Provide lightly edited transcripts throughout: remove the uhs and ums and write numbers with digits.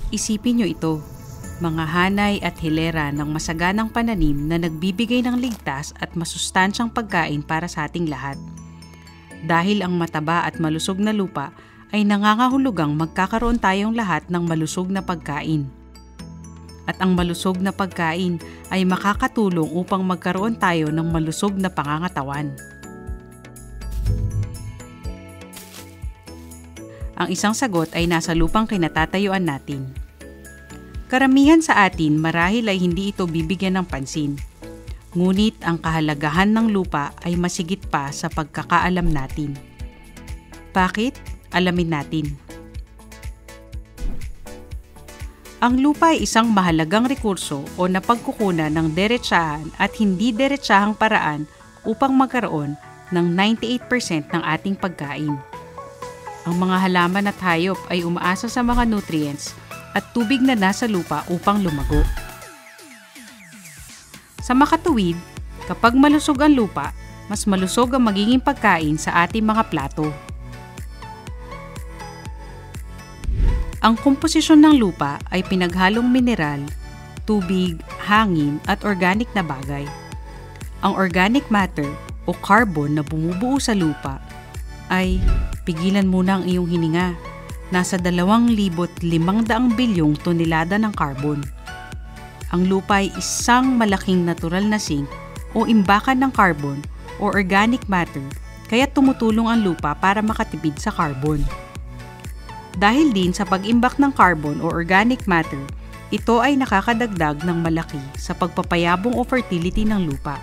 Isipin nyo ito, mga hanay at hilera ng masaganang pananim na nagbibigay ng ligtas at masustansyang pagkain para sa ating lahat. Dahil ang mataba at malusog na lupa ay nangangahulugang magkakaroon tayong lahat ng malusog na pagkain. At ang malusog na pagkain ay makakatulong upang magkaroon tayo ng malusog na pangangatawan. Ang isang sagot ay nasa lupang kinatatayuan natin. Karamihan sa atin marahil ay hindi ito bibigyan ng pansin. Ngunit ang kahalagahan ng lupa ay masigit pa sa pagkakaalam natin. Bakit? Alamin natin. Ang lupa ay isang mahalagang rekurso o napagkukunan ng diretsahan at hindi diretsahang paraan upang magkaroon ng 98% ng ating pagkain. Ang mga halaman at hayop ay umaasa sa mga nutrients at tubig na nasa lupa upang lumago. Sa makatuwid, kapag malusog ang lupa, mas malusog ang magiging pagkain sa ating mga plato. Ang komposisyon ng lupa ay pinaghalong mineral, tubig, hangin at organic na bagay. Ang organic matter o carbon na bumubuo sa lupa ay, pigilan muna ang iyong hininga, nasa 2,500 bilyong tonelada ng carbon. Ang lupa ay isang malaking natural na sink o imbakan ng carbon o organic matter, kaya tumutulong ang lupa para makatipid sa carbon. Dahil din sa pag-imbak ng carbon o organic matter, ito ay nakakadagdag ng malaki sa pagpapayabong o fertility ng lupa.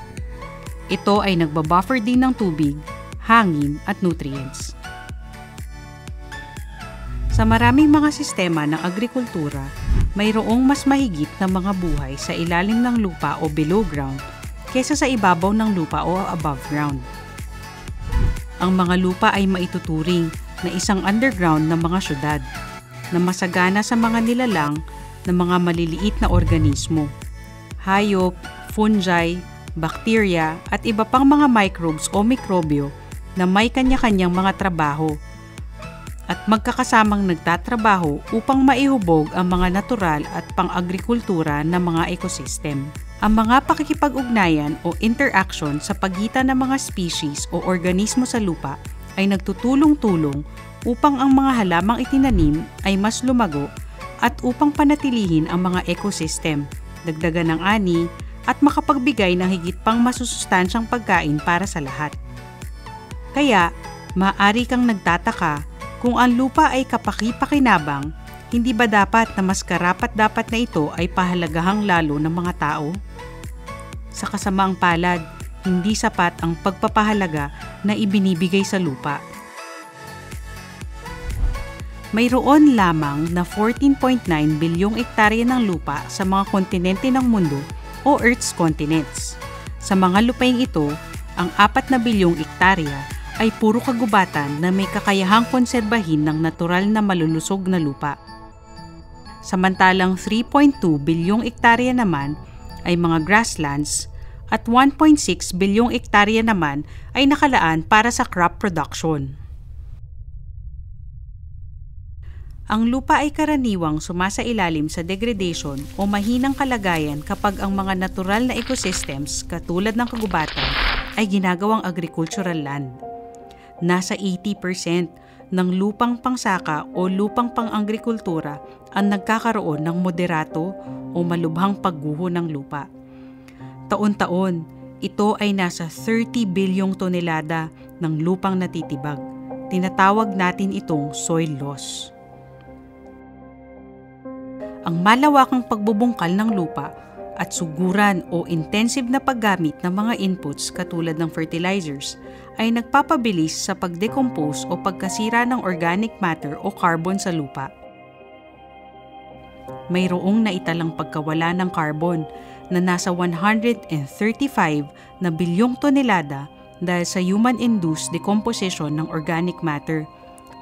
Ito ay nagbabuffer din ng tubig, hangin at nutrients. Sa maraming mga sistema ng agrikultura, mayroong mas mahigit na mga buhay sa ilalim ng lupa o below ground kaysa sa ibabaw ng lupa o above ground. Ang mga lupa ay maituturing na isang underground na mga syudad na masagana sa mga nilalang na mga maliliit na organismo, hayop, fungi, bakterya at iba pang mga microbes o mikrobyo na may kanya-kanyang mga trabaho at magkakasamang nagtatrabaho upang maihubog ang mga natural at pang-agrikultura ng mga ecosystem. Ang mga pakikipag-ugnayan o interaction sa pagitan ng mga species o organismo sa lupa ay nagtutulong-tulong upang ang mga halamang itinanim ay mas lumago at upang panatilihin ang mga ecosystem, dagdagan ng ani at makapagbigay ng higit pang masusustansyang pagkain para sa lahat. Kaya, maaari kang nagtataka kung ang lupa ay kapaki-pakinabang, hindi ba dapat na mas karapat-dapat na ito ay pahalagahang lalo ng mga tao? Sa kasamaang palad, hindi sapat ang pagpapahalaga na ibinibigay sa lupa. Mayroon lamang na 14.9 bilyong ektarya ng lupa sa mga kontinente ng mundo o Earth's continents. Sa mga lupaing ito, ang 4 na bilyong ektarya ay puro kagubatan na may kakayahang konserbahin ng natural na malulusog na lupa. Samantalang 3.2 bilyong ektarya naman ay mga grasslands at 1.6 bilyong ektarya naman ay nakalaan para sa crop production. Ang lupa ay karaniwang sumasailalim sa degradation o mahinang kalagayan kapag ang mga natural na ecosystems katulad ng kagubatan ay ginagawang agricultural land. Nasa 80% ng lupang pangsaka o lupang pang-agrikultura ang nagkakaroon ng moderato o malubhang pagguho ng lupa. Taon-taon, ito ay nasa 30 bilyong tonelada ng lupang natitibag. Tinatawag natin itong soil loss. Ang malawakang pagbubungkal ng lupa at suguran o intensive na paggamit ng mga inputs katulad ng fertilizers ay nagpapabilis sa pagdecompose o pagkasira ng organic matter o carbon sa lupa. Mayroong naitalang pagkawala ng carbon na nasa 135 na bilyong tonelada dahil sa human-induced decomposition ng organic matter,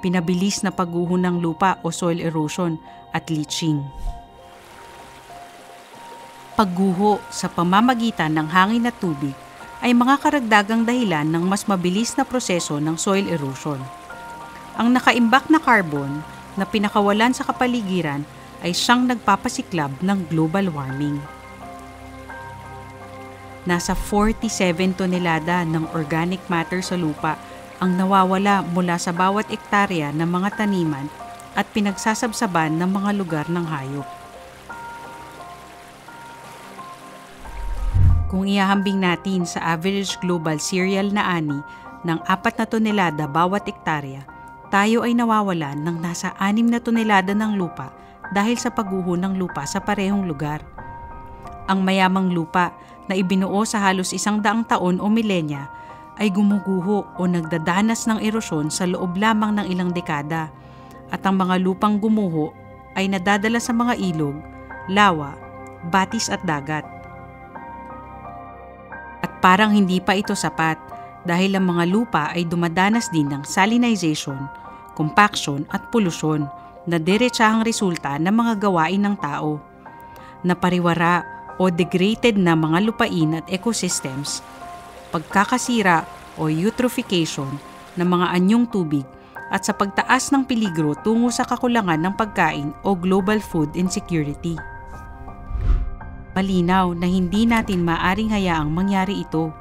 pinabilis na pagguho ng lupa o soil erosion at leaching. Pagguho sa pamamagitan ng hangin at tubig ay mga karagdagang dahilan ng mas mabilis na proseso ng soil erosion. Ang nakaimbak na carbon na pinakawalan sa kapaligiran ay siyang nagpapasiklab ng global warming. Nasa 47 tonelada ng organic matter sa lupa ang nawawala mula sa bawat ektarya ng mga taniman at pinagsasabsaban ng mga lugar ng hayop. Kung ihahambing natin sa average global cereal na ani ng 4 na tonelada bawat ektarya, tayo ay nawawalan ng nasa 6 na tonelada ng lupa dahil sa pagguho ng lupa sa parehong lugar. Ang mayamang lupa na ibinuo sa halos 100 taon o milenya ay gumuguho o nagdadanas ng erosyon sa loob lamang ng ilang dekada, at ang mga lupang gumuho ay nadadala sa mga ilog, lawa, batis at dagat. At parang hindi pa ito sapat dahil ang mga lupa ay dumadanas din ng salinization, compaction at polusyon na diretsahang resulta ng mga gawain ng tao. Napariwara o degraded na mga lupain at ecosystems, pagkakasira o eutrophication ng mga anyong tubig at sa pagtaas ng peligro tungo sa kakulangan ng pagkain o global food insecurity. Malinaw na hindi natin maaring hayaang mangyari ito.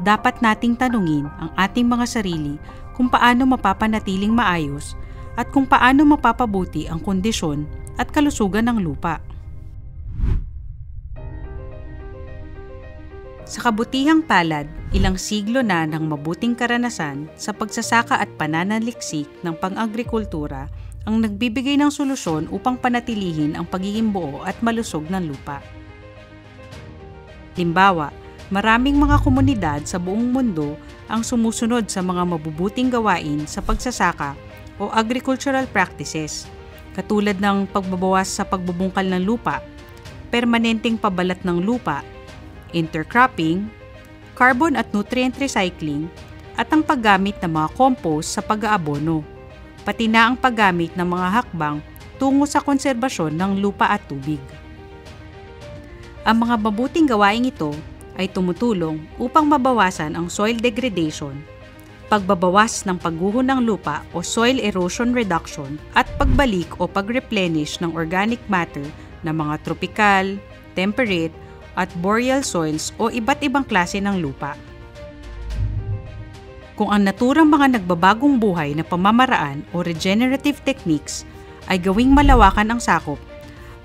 Dapat nating tanungin ang ating mga sarili kung paano mapapanatiling maayos at kung paano mapapabuti ang kondisyon at kalusugan ng lupa. Sa kabutihang palad, ilang siglo na ng mabuting karanasan sa pagsasaka at pananaliksik ng pang-agrikultura ang nagbibigay ng solusyon upang panatilihin ang pagiging buo at malusog ng lupa. Halimbawa, maraming mga komunidad sa buong mundo ang sumusunod sa mga mabubuting gawain sa pagsasaka o agricultural practices, katulad ng pagbabawas sa pagbubungkal ng lupa, permanenteng pabalat ng lupa, intercropping, carbon at nutrient recycling, at ang paggamit ng mga compost sa pag-aabono, pati na ang paggamit ng mga hakbang tungo sa konserbasyon ng lupa at tubig. Ang mga mabuting gawaing ito ay tumutulong upang mabawasan ang soil degradation, pagbabawas ng pagguho ng lupa o soil erosion reduction, at pagbalik o pag-replenish ng organic matter ng mga tropical, temperate, at boreal soils o iba't ibang klase ng lupa. Kung ang naturang mga nagbabagong buhay na pamamaraan o regenerative techniques ay gawing malawakan ang sakop,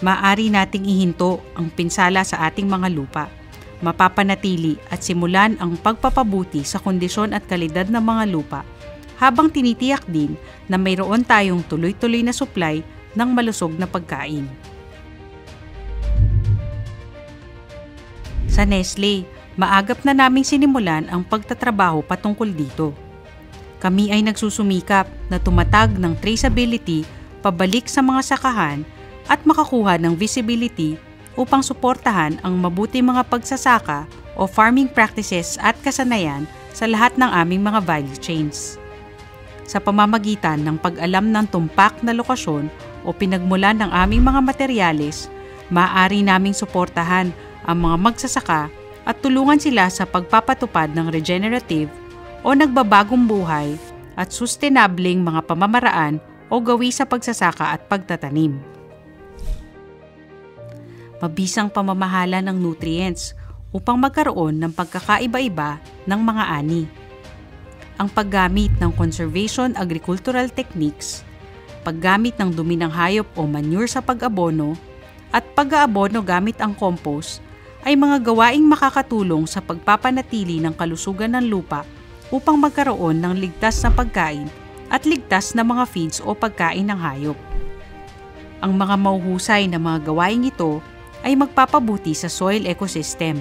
maaari nating ihinto ang pinsala sa ating mga lupa, mapapanatili at simulan ang pagpapabuti sa kondisyon at kalidad ng mga lupa, habang tinitiyak din na mayroon tayong tuloy-tuloy na supply ng malusog na pagkain. Sa Nestle, maagap na naming sinimulan ang pagtatrabaho patungkol dito. Kami ay nagsusumikap na tumatag ng traceability pabalik sa mga sakahan at makakuha ng visibility upang suportahan ang mabuti mga pagsasaka o farming practices at kasanayan sa lahat ng aming mga value chains. Sa pamamagitan ng pag-alam ng tumpak na lokasyon o pinagmulan ng aming mga materyales, maaari naming suportahan ang mga magsasaka at tulungan sila sa pagpapatupad ng regenerative o nagbabagong buhay at sustainabling mga pamamaraan o gawi sa pagsasaka at pagtatanim. Mabisang pamamahala ng nutrients upang magkaroon ng pagkakaiba-iba ng mga ani. Ang paggamit ng conservation agricultural techniques, paggamit ng dumi ng hayop o manure sa pag-abono, at pag-aabono gamit ang compost ay mga gawaing makakatulong sa pagpapanatili ng kalusugan ng lupa upang magkaroon ng ligtas na pagkain at ligtas na mga feeds o pagkain ng hayop. Ang mga mahuhusay na mga gawaing ito ay magpapabuti sa soil ecosystem,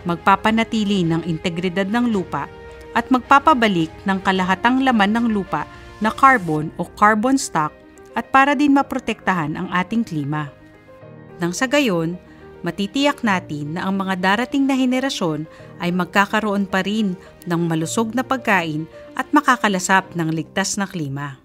magpapanatili ng integridad ng lupa at magpapabalik ng kalahatang laman ng lupa na carbon o carbon stock at para din maprotektahan ang ating klima. Nang sa gayon, matitiyak natin na ang mga darating na henerasyon ay magkakaroon pa rin ng malusog na pagkain at makakalasap ng ligtas na klima.